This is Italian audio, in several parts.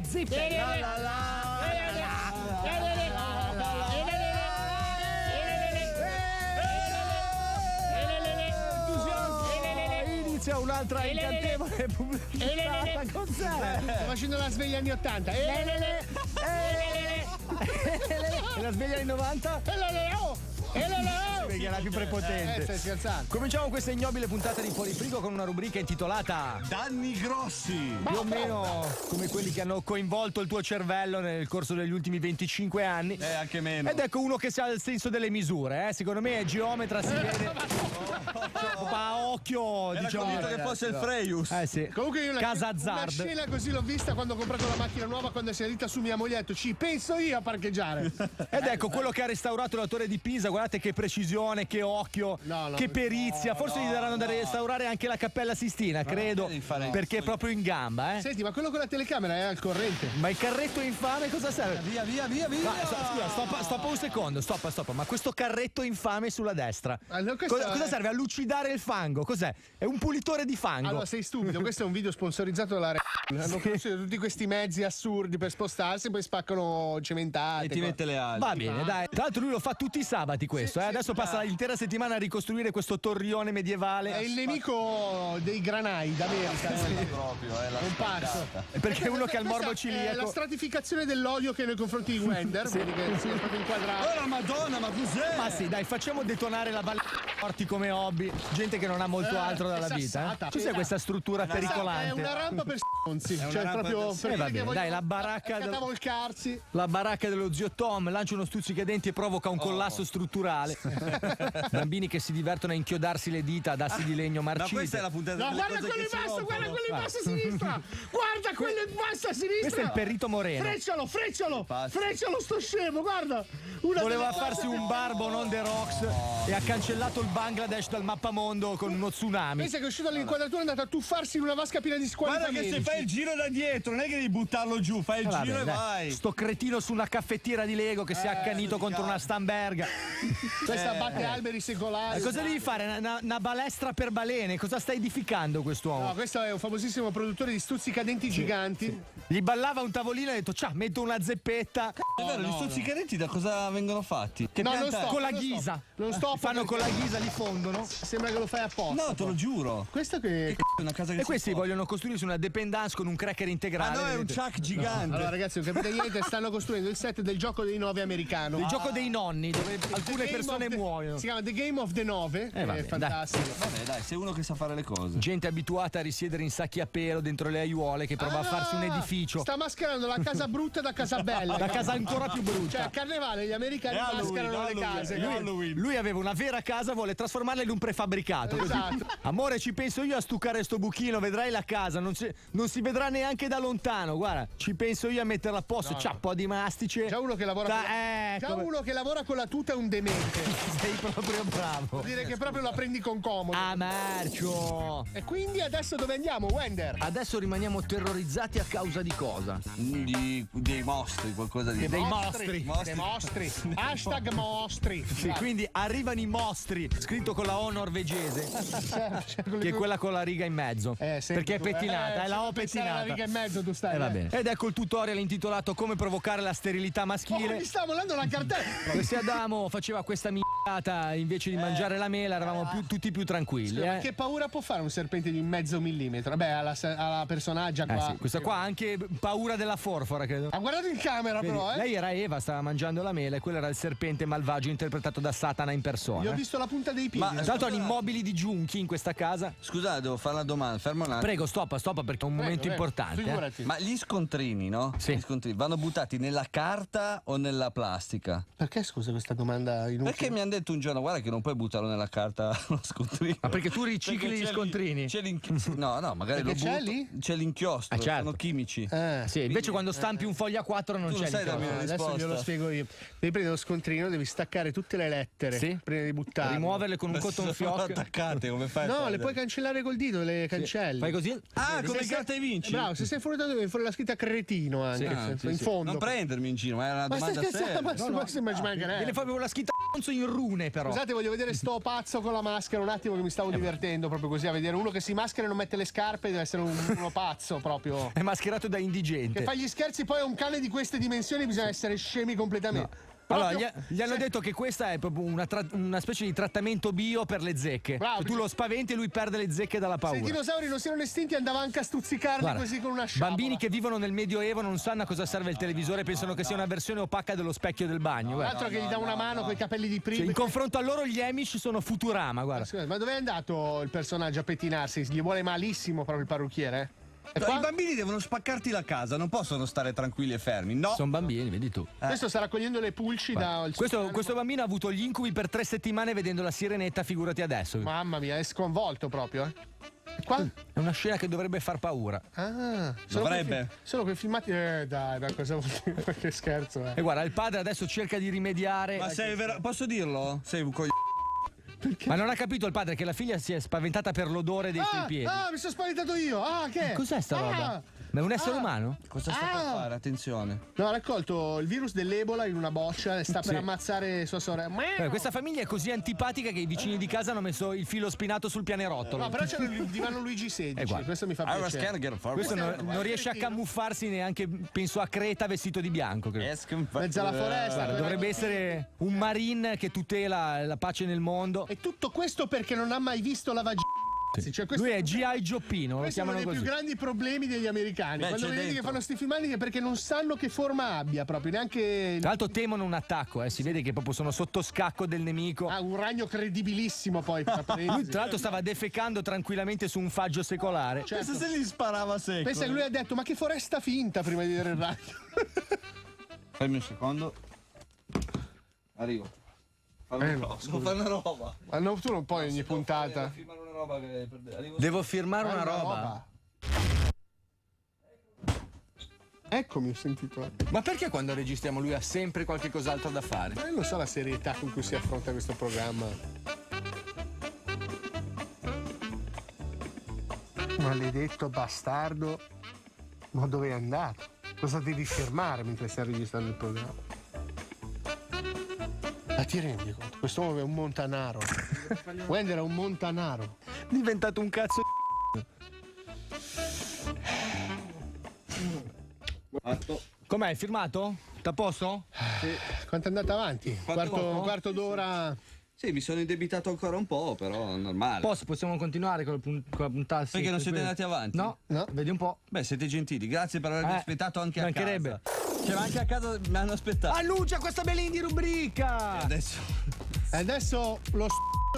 Zippe. Inizia un'altra incantevole pubblicità. Cos'è? Sto facendo la sveglia anni 80. E la sveglia anni 90? Perché è la più prepotente. Stai scherzando. Cominciamo questa ignobile puntata di Fuori Frigo con una rubrica intitolata Danni grossi. più o meno come quelli che hanno coinvolto il tuo cervello nel corso degli ultimi 25 anni. Anche meno. Ed ecco uno che sa il senso delle misure, secondo me è geometra, si vede. A occhio, Era diciamo. convinto che fosse il Freius. Sì. Comunque io Casa una Azzard. scena così l'ho vista quando ho comprato la macchina nuova, quando si è salita su mia moglie ha detto ci penso io a parcheggiare. Ed ecco quello che ha restaurato la torre di Pisa, guardate che precisione, che occhio, che perizia. Forse gli daranno da restaurare anche la Cappella Sistina, credo, perché è proprio in gamba, Senti, ma quello con la telecamera è al corrente. Ma il carretto infame cosa serve? Via. Scusa, stoppa un secondo, stoppa. Ma questo carretto infame sulla destra, cosa serve? A lucidare il fango? Cos'è? È un pulitore di fango. Allora, sei stupido, questo è un video sponsorizzato dalla Hanno conosciuto tutti questi mezzi assurdi per spostarsi e poi spaccano cementate. E ti mette le ali. Va bene, dai. Tra l'altro lui lo fa tutti i sabati questo, Adesso passa l'intera settimana a ricostruire questo torrione medievale. È il nemico dei granai d'America. Proprio, è la un pazzo. Perché è uno che ha il morbo Questa è ciliaco. la stratificazione dell'odio che nei confronti di Wender, vedi che si è proprio inquadrato. Oh la Madonna, ma cos'è? Ma sì, dai, facciamo detonare la balle morti come hobby. Gente che non ha molto altro dalla vita. Cos'è questa struttura pericolante? È una rampa per stronzi. una Cioè, rampa proprio per- per va quelli che bene, vogliono dai, la baracca cavolcarsi. La baracca dello zio Tom lancia uno stuzzicadenti e provoca un collasso strutturale. Bambini che si divertono a inchiodarsi le dita ad assi di legno Ma marcite. questa è la puntata No, delle guarda cose quello in che si basso, guarda rompono. quello in basso a sinistra. Guarda quello in basso a sinistra. Questo è il Perrito Moreno. Freccialo sto scemo, guarda. Voleva farsi un barbo non The Rocks e ha cancellato il Bangladesh dal mappamondo con uno tsunami. Pensa che è uscito dall'inquadratura e è andato a tuffarsi in una vasca piena di squali Guarda che se famelici. fai il giro da dietro, non è che devi buttarlo giù, fai il Vabbè, giro e dai. vai. Sto cretino su una caffettiera di Lego che si è accanito contro una Stamberga. Questa batte alberi secolari. Cosa devi fare? Una balestra per balene? Cosa sta edificando quest'uomo? No, questo è un famosissimo produttore di stuzzicadenti giganti. Gli ballava un tavolino e ha detto ciao, metto una zeppetta. È vero, gli stuzzicadenti da cosa vengono fatti? Che No, pianta non è? sto. Con la ghisa. Non sto. Fanno con la ghisa, li fondono. Sembra che lo fai apposta. No, te lo giuro. Questo che. È una casa che E si questi può. vogliono costruirsi una dependance con un cracker integrale. Ah no, è un vedete? chuck gigante. Allora, ragazzi, non capite niente. Stanno costruendo il set del gioco dei 9 americano. Il gioco dei nonni, dove alcune The Game persone of the- muoiono. Si chiama The Game of the 9. va bene, È fantastico. Vabbè, dai, sei uno che sa fare le cose. Gente abituata a risiedere in sacchi a pelo dentro le aiuole che prova a farsi un edificio. Sta mascherando la casa brutta da casa bella. La casa ancora più brutta. Cioè, a carnevale gli americani È Halloween, mascherano le case. Lui aveva una vera casa, vuole trasformarla in un prefabbricato. Così. Esatto. Amore, ci penso io a stuccare sto buchino, vedrai la casa, non si vedrà neanche da lontano. Guarda, ci penso io a metterla a posto. C'ha un po' di mastice. Già uno che lavora ecco. Già uno che lavora con la tuta è un demente. Sei proprio bravo. Vuol dire che proprio la prendi con comodo. A marcio. E quindi adesso dove andiamo, Wender? Adesso rimaniamo terrorizzati a causa di cosa? Dei mostri, qualcosa di Dei mostri. Dei mostri. Hashtag mostri. Sì, quindi arrivano i mostri, scritto con la O norvegese, che è quella con la riga in mezzo. Perché è pettinata, è la O pettinata. La riga e mezzo tu stai. Va bene. Ed ecco il tutorial intitolato Come provocare la sterilità maschile. Mi sta volando la cartella. Se Adamo faceva questa minchiata invece di mangiare la mela, eravamo tutti più tranquilli. Ma che paura può fare un serpente di 0,5 millimetro? Vabbè, alla personaggia qua. Sì, questa qua ha anche paura della forfora, credo. Ha guardato in camera, Vedi, però, lei era Eva, stava mangiando la mela e quello era il serpente malvagio interpretato da Satana in persona. Io ho visto la punta dei piedi. Ma tra l'altro hanno immobili di giunchi in questa casa. Scusa, devo fare una domanda, fermo un attimo. Prego, stoppa perché è un momento importante. Figurati. Ma gli scontrini, no? Sì. Gli scontrini vanno buttati nella carta o nella plastica? Perché scusa questa domanda inutile? Perché mi hanno detto un giorno, guarda che non puoi buttarlo nella carta lo scontrino. Ma perché tu ricicli gli scontrini? No, magari Perché lo c'è butto. lì? C'è l'inchiostro, certo. sono chimici. Sì, invece quando stampi un foglio A4 non Tu c'è sai l'inchiostro. darmi una Adesso risposta. glielo spiego io. Devi prendere lo scontrino, devi staccare tutte le lettere Sì. prima di buttarle. Rimuoverle con un cotton Sono fioc. attaccate, come fai? a No, fare? le puoi cancellare col dito, le cancelli. Fai così? Ah, come Se sei- carta e vinci? Bravo, se sei fuori da dove fuori la scritta cretino anche, Ah, in sì, sì. fondo. Non prendermi in giro, ma è una Ma domanda stai scherzando? seria. Ma ci mancherebbe. Viene proprio la scritta stronzo in rune, però. Scusate, voglio vedere sto pazzo con la maschera un attimo, che mi stavo divertendo proprio così a vedere uno che si maschera e non mette le scarpe, deve essere uno pazzo proprio. È mascherato da indigente. Che fa gli scherzi poi a un cane di queste dimensioni, bisogna essere scemi completamente. No. Allora, gli hanno detto che questa è proprio una specie di trattamento bio per le zecche. Bravo, tu lo spaventi e lui perde le zecche dalla paura. Se i dinosauri non si erano estinti andava anche a stuzzicarli. Guarda, così con una sciabola. Bambini che vivono nel Medioevo non sanno a cosa serve il televisore, pensano che sia una versione opaca dello specchio del bagno. Tra l'altro che gli dà una mano con i capelli di prima. Cioè, in confronto a loro gli Amish sono Futurama, guarda. Scusa, ma dove è andato il personaggio a pettinarsi? Gli vuole malissimo proprio il parrucchiere? I bambini devono spaccarti la casa, non possono stare tranquilli e fermi. No. Sono bambini, vedi tu. Questo sta raccogliendo le pulci da. Questo bambino ha avuto gli incubi per 3 settimane vedendo la Sirenetta, figurati adesso. Mamma mia, è sconvolto proprio, Qua? È una scena che dovrebbe far paura. Ah, dovrebbe. Solo quei filmati. Dai, cosa vuol dire? Che scherzo, E guarda, il padre adesso cerca di rimediare. Ma sei posso dirlo? Sei un coglione. Ma non ha capito il padre che la figlia si è spaventata per l'odore dei suoi piedi. Ah, mi sono spaventato io. Che? Cos'è sta roba? Ma è un essere umano? Cosa sta per fare? Attenzione. No, ha raccolto il virus dell'Ebola in una boccia e sta per ammazzare sua sorella. Questa famiglia è così antipatica che i vicini di casa hanno messo il filo spinato sul pianerottolo. No, però c'è il divano Luigi XVI. Questo mi fa piacere. Questo non riesce a camuffarsi neanche, penso, a Creta vestito di bianco. Mezzo alla foresta. Guarda, dovrebbe essere un marine che tutela la pace nel mondo. E tutto questo perché non ha mai visto la vagina. Sì. Cioè, lui è G.I. Gioppino. Questo è uno dei più grandi problemi degli americani. Quando vedi che fanno sti filmati è perché non sanno che forma abbia, proprio neanche. Tra l'altro temono un attacco, si vede che proprio sono sotto scacco del nemico. Un ragno credibilissimo poi. Lui tra l'altro stava defecando tranquillamente su un faggio secolare. Pensa se gli sparava secco. Pensa che lui ha detto: ma che foresta finta prima di vedere il ragno. Fammi un secondo. Arrivo. Devo fare una roba. Ma no, tu non puoi ogni puntata. Devo firmare una roba. Eccomi, ho sentito. Ma perché quando registriamo lui ha sempre qualche cos'altro da fare? Ma io non so la serietà con cui si affronta questo programma. Maledetto bastardo. Ma dove è andato? Cosa devi firmare mentre stai registrando il programma? Ma ti rendi conto? Quest'uomo è un montanaro. Wender è un montanaro. È diventato un cazzo di. Com'è? Firmato? T'ha posto? Sì. Quanto è andata avanti? Quarto d'ora. Sì, mi sono indebitato ancora un po', però normale. Possiamo continuare con la puntata? Perché non siete andati avanti? No, vedi un po'. Beh, siete gentili, grazie per avermi aspettato anche a casa. Cioè, anche a casa mi hanno aspettato. Annuncia questa bellina di rubrica! Adesso lo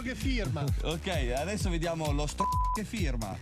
che firma. Ok, adesso vediamo lo che firma.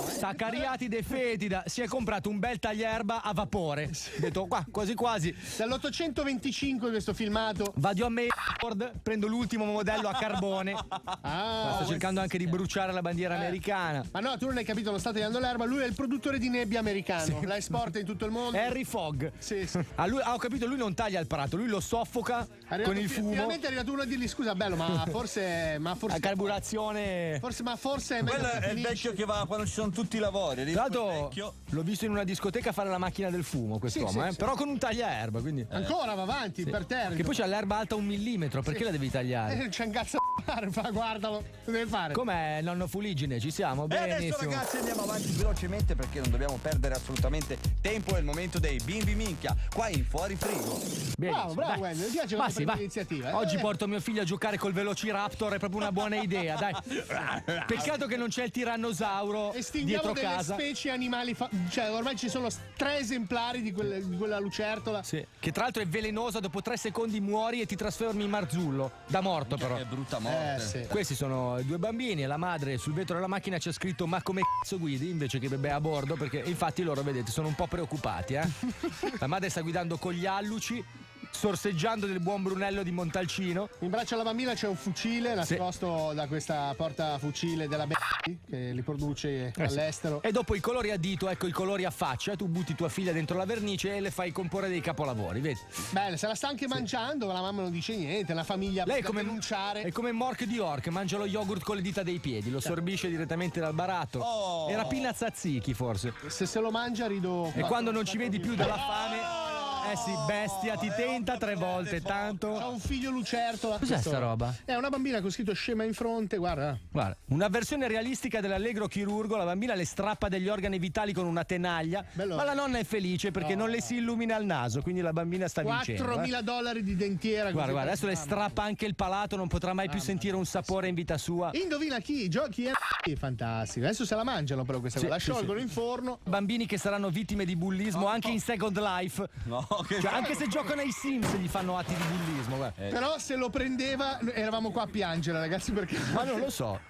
Saccariati de Fetida si è comprato un bel taglierba a vapore. Ho detto qua, quasi quasi. Dall'825 questo filmato. Vado a Mayford, prendo l'ultimo modello a carbone. Sto cercando anche di bruciare la bandiera americana. Ma no, tu non hai capito, non sta tagliando l'erba, lui è il produttore di nebbia americano. La esporta in tutto il mondo. Harry Fogg. Sì. Ho capito, lui non taglia il prato, lui lo soffoca con il fumo. Finalmente è arrivato uno a dirgli scusa bello, ma forse la carburazione. Forse è meglio. Quello è il vecchio che va quando ci sono tutti i lavori. Tra l'altro l'ho visto in una discoteca fare la macchina del fumo quest'uomo, sì. Però con un tagliaerba, quindi. Ancora va avanti, per terra. Che poi c'ha l'erba alta 1 millimetro, perché la devi tagliare? C'è un cazzo a fare, guardalo, lo deve fare. Com'è nonno Fuligine? Ci siamo? E Benissimo. adesso ragazzi andiamo avanti velocemente perché non dobbiamo perdere assolutamente tempo, è il momento dei bimbi minchia, qua in Fuori Frigo. Bravo, Wender, mi piace questa iniziativa. Oggi porto mio figlio a giocare col Velociraptor, è proprio una buona idea, dai. Peccato che non c'è il tirannosauro dietro casa. Specie animali, cioè ormai ci sono 3 esemplari di quella lucertola. Sì, che tra l'altro è velenosa, dopo 3 secondi muori e ti trasformi in marzullo, da morto però. Che brutta morte. Sì. Questi sono 2 bambini e la madre sul vetro della macchina c'è scritto ma come cazzo guidi invece che bebè a bordo, perché infatti loro vedete sono un po' preoccupati, La madre sta guidando con gli alluci, sorseggiando del buon Brunello di Montalcino. In braccio alla bambina c'è un fucile nascosto da questa portafucile della che li produce all'estero. E dopo i colori a dito, ecco i colori a faccia, tu butti tua figlia dentro la vernice e le fai comporre dei capolavori, vedi? Bene, se la sta anche mangiando, la mamma non dice niente, la famiglia lei da denunciare. È come Mork di Ork, mangia lo yogurt con le dita dei piedi, lo sorbisce direttamente dal barattolo. Era Pina Tzatziki forse. Se lo mangia rido. E quando non ci vedi più dalla fame. Eh sì, bestia, ti tenta 3 volte, tanto. Ha un figlio lucertola. Cos'è sta roba? È una bambina con scritto scema in fronte, guarda. Guarda, una versione realistica dell'allegro chirurgo, la bambina le strappa degli organi vitali con una tenaglia, Bello. ma la nonna è felice perché non le si illumina il naso, quindi la bambina sta vincendo. $4.000 di dentiera. Guarda, così. adesso le strappa anche il palato, non potrà mai più sentire un sapore in vita sua. Indovina chi? Chi è? Fantastico. Adesso se la mangiano però questa Sì, cosa. La sì, sciolgono sì. in forno. Bambini che saranno vittime di bullismo anche in Second Life. No, che Cioè, anche se giocano ai Sims gli fanno atti di bullismo. Guarda. Però se lo prendeva eravamo qua a piangere, ragazzi, perché Ma non lo so.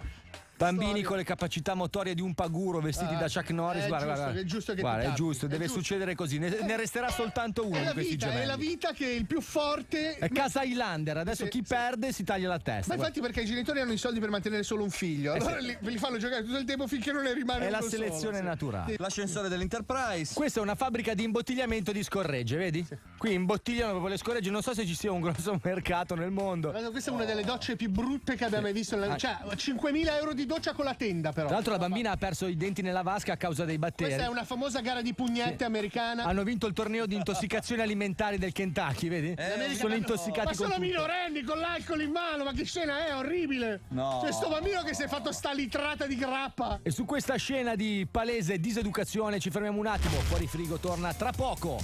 Bambini con le capacità motorie di un paguro vestiti da Chuck Norris. è Guarda, giusto, guarda. è giusto che Guarda, ti è capiti, giusto, è deve giusto. succedere così. Ne resterà soltanto uno è di la questi vita, gemelli. è la vita che il più forte. È casa Highlander, adesso Sì, chi sì. perde si taglia la testa. Ma infatti perché i genitori hanno i soldi per mantenere solo un figlio, allora li fanno giocare tutto il tempo finché non ne rimane È la uno selezione solo. naturale. L'ascensore dell'Enterprise. Questa è una fabbrica di imbottigliamento di scorregge, vedi? Qui imbottigliano proprio le scorregge, non so se ci sia un grosso mercato nel mondo. Guarda, questa è una delle docce più brutte che abbiamo mai visto. Cioè, 5.000 euro di doccia con la tenda, però. Tra l'altro la bambina ha perso i denti nella vasca a causa dei batteri. Questa è una famosa gara di pugnette americana. Hanno vinto il torneo di intossicazioni alimentari del Kentucky, vedi? Sono intossicati Ma con sono tutto. minorenni con l'alcol in mano, ma che scena è? Orribile! No. C'è sto bambino che si è fatto sta litrata di grappa. E su questa scena di palese diseducazione ci fermiamo un attimo. Fuori frigo torna tra poco.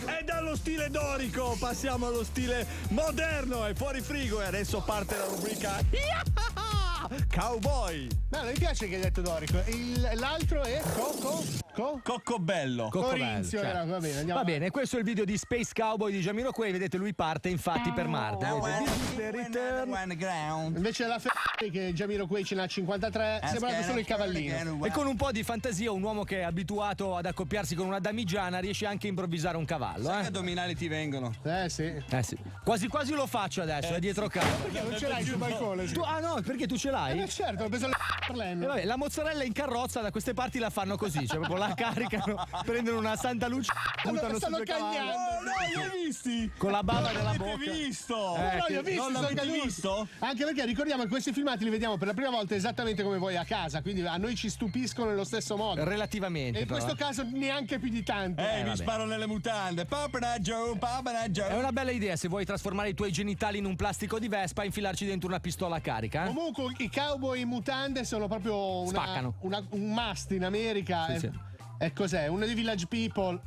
E dallo stile dorico passiamo allo stile moderno e fuori frigo, e adesso parte la rubrica Cowboy. No, non mi piace che hai detto Dorico. L'altro è Coccobello. Corinzio Bello, era, va bene, andiamo. Va bene, questo è il video di Space Cowboy di Jamiroquai. Vedete, lui parte infatti per Marte. Vedete? This is the return. Invece la che Jamiroquai ce n'ha 53, sembra solo il cavallino. E con un po' di fantasia, un uomo che è abituato ad accoppiarsi con una damigiana riesce anche a improvvisare un cavallo. Che addominali ti vengono? Sì. Sì. Quasi quasi lo faccio adesso, è dietro casa. Non ce l'hai sul balcone. No, perché tu ce l'hai? Certo, ho preso E vabbè, la mozzarella in carrozza da queste parti la fanno così, cioè proprio la caricano, prendono una santa luce, buttano su stanno due cavalli cagnando. No, li hai visti? con la bava nella L'avete bocca. visto? No, li ho visti, Non sono l'avete caduti. visto? Anche perché ricordiamo che questi filmati li vediamo per la prima volta esattamente come voi a casa, quindi a noi ci stupiscono nello stesso modo. Relativamente, E in però. questo caso neanche più di tanto. Mi vabbè. sparo nelle mutande. Papana Joe. È una bella idea se vuoi trasformare i tuoi genitali in un plastico di Vespa e infilarci dentro una pistola carica. Comunque i cowboy in mutande sono proprio Spaccano. un must in America. Sì. E cos'è? Uno dei Village People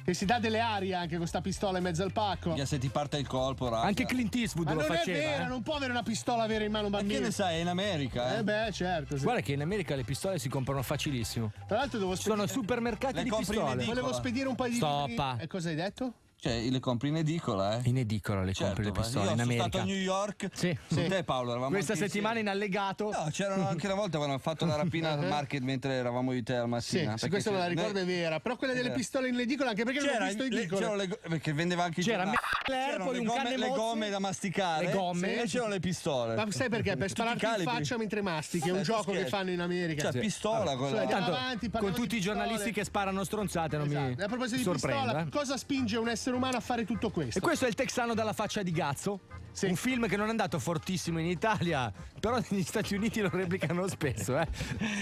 che si dà delle arie anche con sta pistola in mezzo al pacco. Se ti parte il colpo, raga. Anche Clint Eastwood Ma lo non faceva. è vero, non può avere una pistola vera in mano un Ma che bambino. ne sai, è in America, Beh, certo. Sì. Guarda che in America le pistole si comprano facilissimo. Tra l'altro devo Sono spedire, supermercati Le di compri in pistole. edicola. volevo spedire un paio di Stoppa. libri. E cosa hai detto? Cioè, le compri in edicola, In edicola le Certo, compri le ma pistole io in sono America. stato a New York. Sì. Con te, Paolo, eravamo Questa anche settimana in allegato. No, c'erano anche una volta avevano fatto una rapina al market mentre eravamo di te al Sì, mattino. se questa me la ricordo è vera. Però quella delle pistole in edicola, anche perché non ho C'era, visto edicola. c'erano perché vendeva anche i C'era giornali. Miller, C'erano poi le un gomme, canne le mozzi. gomme da masticare Le gomme. e c'erano le pistole. Ma sai perché? Per Tutti i spararti in calibri. faccia mentre mastichi. È un Vabbè, gioco che scherzi. fanno in America. Cioè, Sì. pistola quella. Andiamo Tanto, avanti, con parliamo tutti di i giornalisti pistole. che sparano stronzate non Esatto. mi A proposito di sorprendo. pistola, cosa spinge un essere umano a fare tutto questo? E questo è il texano dalla faccia di Gazzo. Sì. Un film che non è andato fortissimo in Italia, però negli Stati Uniti lo replicano spesso,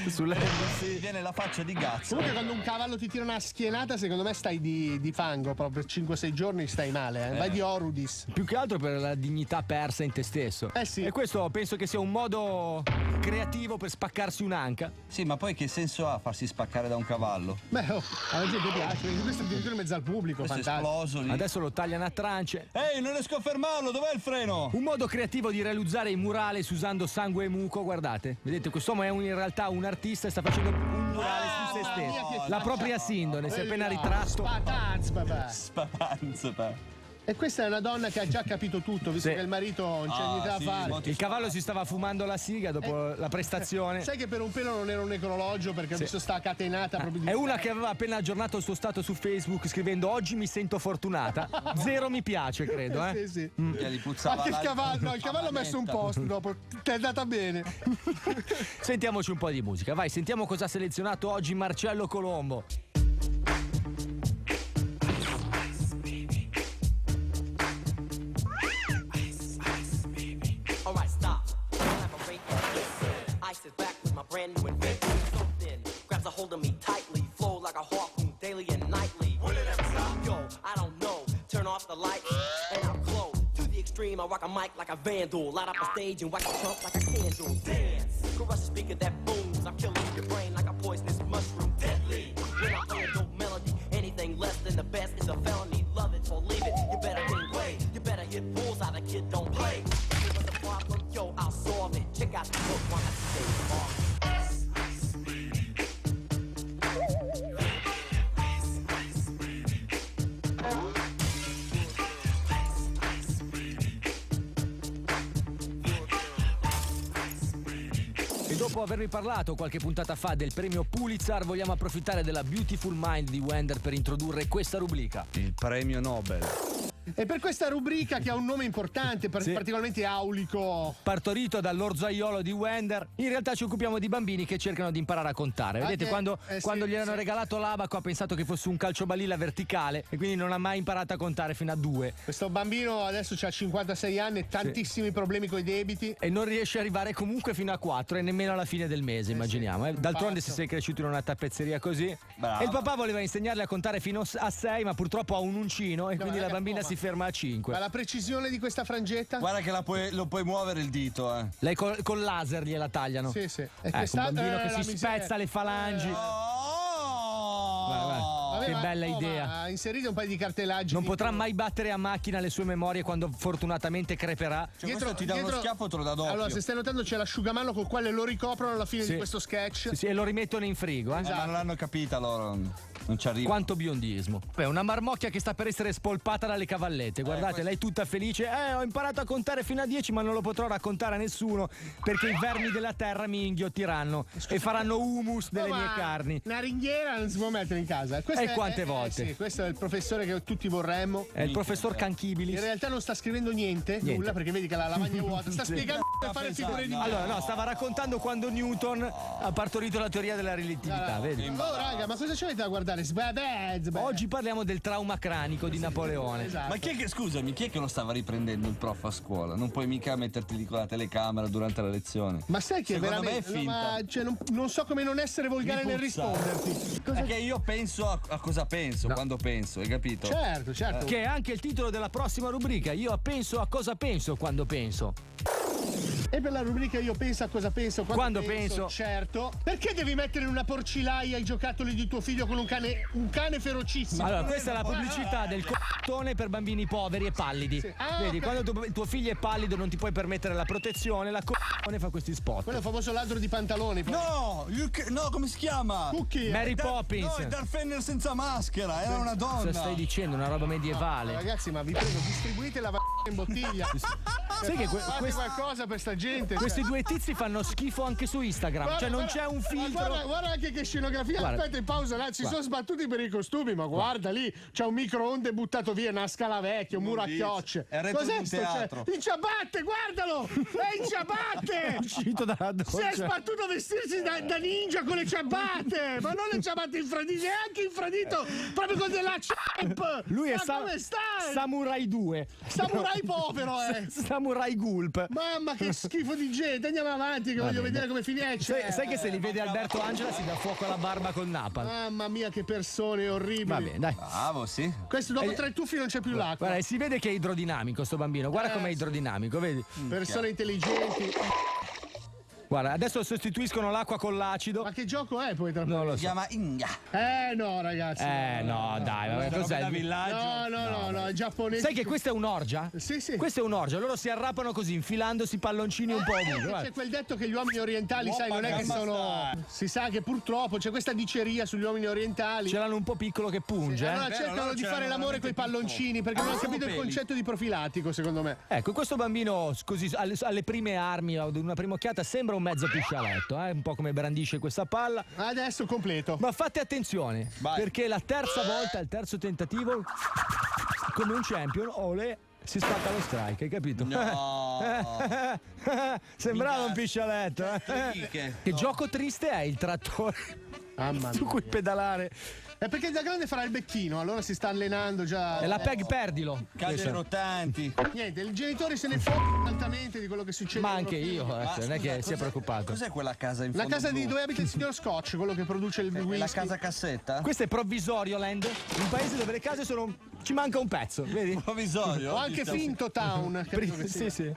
Sulle Viene la faccia di Gazzo. Comunque quando un cavallo ti tira una schienata, secondo me stai di fango, proprio per 5-6 giorni stai male. Vai di Orudis. Più che altro per la dignità persa in te stesso. Sì. E questo penso che sia un modo creativo per spaccarsi un'anca. Sì, ma poi che senso ha farsi spaccare da un cavallo? Beh, alla gente piace, questo è addirittura in mezzo al pubblico, Questo è fantastico. esploso lì. Adesso lo tagliano a trance. Ehi, non riesco a fermarlo, dov'è il freno? Un modo creativo di realizzare i murales usando sangue e muco, guardate. Vedete, quest'uomo è in realtà un artista e sta facendo un murale su se mia, stesso. che La propria sindone, si è appena Bella. ritratto. Spataz, papà. Spapanza. E questa è una donna che ha già capito tutto, visto Sì. che il marito non c'è niente da fare. Il cavallo si stava fumando la siga dopo la prestazione. Sai che per un pelo non era un necrologio perché ho visto sta catenata proprio di... È una che aveva appena aggiornato il suo stato su Facebook scrivendo oggi mi sento fortunata. 0 mi piace, credo, Sì, sì. Che gli puzzava Anche il la- cavallo, no, il cavallo ha messo un post dopo. Ti è andata bene. Sentiamoci un po' di musica. Vai, sentiamo cosa ha selezionato oggi Marcello Colombo. Alright, stop. Elaborate. I I rock a mic like a vandal. Light up a stage and wax a trump like a candle. Dance, crush a speaker that booms. I'm killing your brain like a poisonous mushroom. Deadly, when I play no melody. Anything less than the best is a felony. Love it or leave it, you better gain weight. You better hit bulls out, a kid don't play. If there's a problem, yo, I'll solve it. Check out the book while I stay off. E dopo avervi parlato qualche puntata fa del premio Pulitzer, vogliamo approfittare della Beautiful Mind di Wender per introdurre questa rubrica. Il premio Nobel. E per questa rubrica che ha un nome importante, particolarmente aulico. Partorito dall'orzaiolo di Wender, in realtà ci occupiamo di bambini che cercano di imparare a contare. Vedete, quando gli hanno regalato l'abaco ha pensato che fosse un calciobalilla verticale e quindi non ha mai imparato a contare fino a 2. Questo bambino adesso ha 56 anni e tantissimi problemi con i debiti. E non riesce a arrivare comunque fino a 4 e nemmeno alla fine del mese, immaginiamo. D'altronde se sei cresciuto in una tappezzeria così. Bravo. E il papà voleva insegnarle a contare fino a 6, ma purtroppo ha un uncino e quindi la bambina si ferma a 5. Ma la precisione di questa frangetta? Guarda che lo puoi muovere il dito, eh. Lei col laser gliela tagliano. Sì, sì. Un bambino che si spezza le falangi. Vabbè, che bella idea. Ma inserite un paio di cartellaggi. Non potrà mai battere a macchina le sue memorie quando fortunatamente creperà. Cioè, questo ti dà uno schiaffo, te lo dà doppio. Allora, se stai notando c'è l'asciugamano col quale lo ricoprono alla fine di questo sketch. Sì, e lo rimettono in frigo, Esatto. Ma non l'hanno capita loro. Non ci arriva. Quanto biondismo. Beh, una marmocchia che sta per essere spolpata dalle cavallette. Guardate, lei tutta felice. Ho imparato a contare fino a 10, ma non lo potrò raccontare a nessuno perché i vermi della terra mi inghiottiranno e faranno humus delle mie carni. Una ringhiera non si può mettere in casa. Quante volte? Sì, questo è il professore che tutti vorremmo. È il professor Canchibilis. In realtà non sta scrivendo niente, nulla, perché vedi che la lavagna è vuota. Sta spiegando per fare figure di Allora, no, stava raccontando quando Newton ha partorito la teoria della relatività, vedi? Oh, raga, ma cosa ci avete da guardare? Oggi parliamo del trauma cranico di Napoleone. Esatto. Ma scusami, chi è che lo stava riprendendo il prof a scuola? Non puoi mica metterti lì con la telecamera durante la lezione. Ma sai che Secondo veramente me è finta. cioè, non so come non essere volgare nel risponderti. Perché io penso a cosa penso quando penso, hai capito? Certo, certo. Che è anche il titolo della prossima rubrica. Io penso a cosa penso quando penso. E per la rubrica io penso a cosa penso Quando penso. Certo. Perché devi mettere in una porcilaia i giocattoli di tuo figlio con un cane ferocissimo? Allora, questa è la pubblicità del c***one per bambini poveri e pallidi. Sì. Ah, Vedi, ok. quando tuo figlio è pallido non ti puoi permettere la protezione, la c***one fa questi spot. Quello famoso ladro di pantaloni. No, no, come si chiama? Cookie. Mary Poppins. No, è Darth Vader senza maschera, era una donna. Cosa stai dicendo? Una roba medievale. Ragazzi, ma vi prego, distribuite la in bottiglia. Sai che Fate qualcosa per sta gente. questi due tizi fanno schifo anche su Instagram. Cioè non c'è un filtro. Guarda anche che scenografia. Guarda. Aspetta, in pausa, là, si sono sbattuti per i costumi, ma guarda lì, c'è un microonde buttato via, una scala vecchia, un muro a chiocce. È il retro di un sto? teatro. In ciabatte, guardalo! È in ciabatte! Uscito dalla Si è doccia. sbattuto a vestirsi da ninja con le ciabatte! Ma non le ciabatte infradite, è anche infradito proprio con della champ! Lui è Ma come stai? Samurai 2. Samurai povero, Samurai Gulp. Mamma che schifo di gente, andiamo avanti che voglio vedere come finisce. Sai che se li vede Alberto Angela si dà fuoco alla barba col napalm. Mamma mia che persone orribili. Va bene, dai. Bravo, sì. Questo dopo 3 tuffi non c'è più l'acqua. Guarda, si vede che è idrodinamico sto bambino. Guarda com'è idrodinamico, vedi? Persone intelligenti. Guarda, adesso sostituiscono l'acqua con l'acido. Ma che gioco è poi tra Non lo Si so. chiama Inga. no ragazzi. No, dai, vabbè, cos'è? No, è giapponese. Sai che questa è un'orgia? Sì, sì. Questa è un'orgia, loro si arrapano così, infilandosi palloncini un po' ovunque. C'è guarda. quel detto che gli uomini orientali, sai, non è che sono. Si sa che purtroppo c'è questa diceria sugli uomini orientali. Ce l'hanno un po' piccolo che punge, Allora vero, cercano loro di ce fare l'hanno l'amore con i veramente palloncini perché non hanno sono capito il peli. concetto di profilattico, secondo me. Ecco, questo bambino così alle prime armi, ad una prima occhiata, sembra un mezzo piscialetto, un po' come brandisce questa palla. Adesso completo. Ma fate attenzione, Vai. perché la terza volta, il terzo tentativo, come un champion, Ole si spacca lo strike, hai capito? No. Sembrava un piscialetto. Che Che gioco triste è il trattore Mamma su cui pedalare. È perché da grande farà il becchino, allora si sta allenando già. È la PEG perdilo. case rotanti. Niente, il genitore se ne fa altamente di quello che succede. Ma ai anche loro figli. io, non è che sia preoccupato. Cos'è quella casa in La fondo casa di blu? dove abita il signor Scotch, quello che produce il whisky. La casa cassetta? Questo è Provvisorio Land, un paese dove le case sono Ci manca un pezzo, vedi? Provvisorio. O anche finto town. credo che sia. Sì.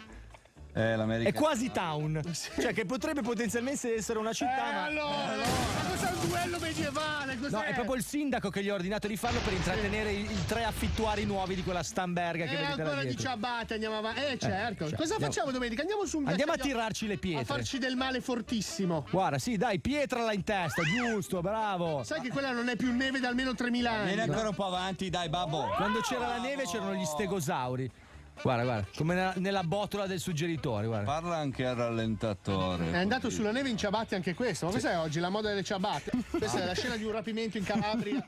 L'America. È quasi town. Cioè che potrebbe potenzialmente essere una città, ma. Allora, ma cos'è un duello medievale? Cos'è? No, è proprio il sindaco che gli ha ordinato di farlo per intrattenere i 3 affittuari nuovi di quella stamberga che vedete là ancora di dietro. ciabatte, andiamo avanti. Certo. Cosa facciamo domenica? Andiamo su un viaggio Andiamo a tirarci le a pietre. farci del male fortissimo. Guarda, sì, dai, pietrala in testa, giusto, bravo. Sai che quella non è più neve da almeno 3000 anni. Vieni ancora un po' avanti, dai, babbo. Quando c'era la neve c'erano gli stegosauri. Guarda, come nella botola del suggeritore, guarda. Parla anche al rallentatore. È andato sulla neve in ciabatte anche questo. Ma cos'è oggi? La moda delle ciabatte? Questa è la scena di un rapimento in Calabria.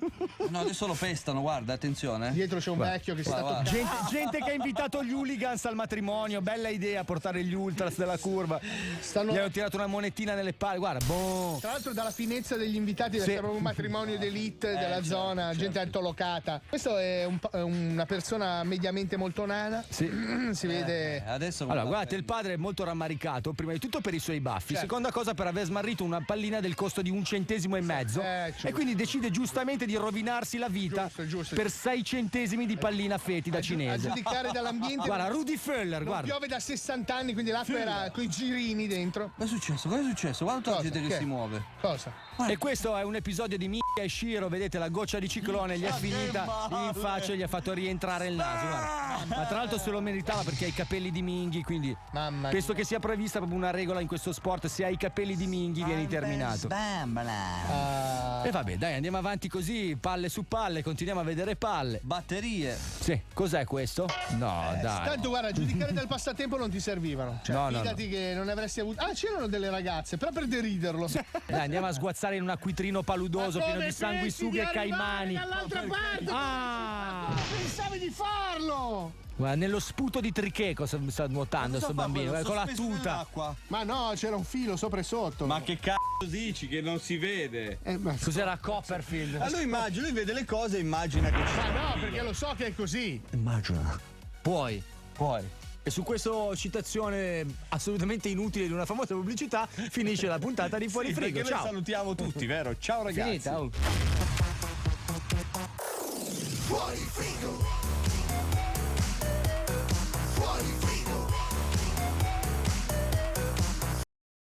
No, adesso lo pestano, guarda, attenzione. Dietro c'è un vecchio che si sta guarda. toccando. Gente che ha invitato gli hooligans al matrimonio, bella idea portare gli ultras della curva. Gli hanno tirato una monetina nelle palle, guarda, boh. Tra l'altro dalla finezza degli invitati deve essere un matrimonio d'elite della zona, gente altolocata. Questo è una persona mediamente molto nana. Sì. Si vede. Adesso Allora, guardate, il padre è molto rammaricato, prima di tutto per i suoi baffi, seconda cosa per aver smarrito una pallina del costo di 1,5 centesimi e quindi decide giustamente di rovinarsi la vita Giusto. per 6 centesimi di pallina fetida A cinese. giudicare dall'ambiente. Guarda, Rudy Feller, non guarda. piove da 60 anni, quindi l'acqua era coi girini dentro. Cosa è successo? Guarda tutta la Cosa? gente che Che? si muove. Cosa? E questo è un episodio di Micca e Shiro, vedete la goccia di ciclone gli è finita in faccia e gli ha fatto rientrare il naso, guarda. Ma tra l'altro se lo meritava perché ha i capelli di Minghi, quindi Mamma penso che sia prevista proprio una regola in questo sport: se hai i capelli di Minghi vieni terminato. E vabbè, dai, andiamo avanti così, palle su palle, continuiamo a vedere palle. Batterie. Sì, cos'è questo? No, dai. Tanto guarda, giudicare dal passatempo non ti servivano. Cioè, No, no, fidati che non avresti avuto. Ah, c'erano delle ragazze, però per deriderlo. Dai, andiamo a sguazzare in un acquitrino paludoso Ma pieno come di sanguisughe e pensi di arrivare caimani. dall'altra parte? Ah! Pensavi di farlo? Guarda, nello sputo di Tricheco sta nuotando sto bambino, con la tuta. Ma no, c'era un filo sopra e sotto. Ma che cazzo dici che non si vede? Ma Cos'era Copperfield? Ma lui vede le cose e immagina che ci no, perché lo so che è così. Puoi. E su questa citazione assolutamente inutile di una famosa pubblicità finisce la puntata di Fuori Frigo. perché noi Ciao. salutiamo tutti, vero? Ciao ragazzi. Finita, oh. Fuori frigo.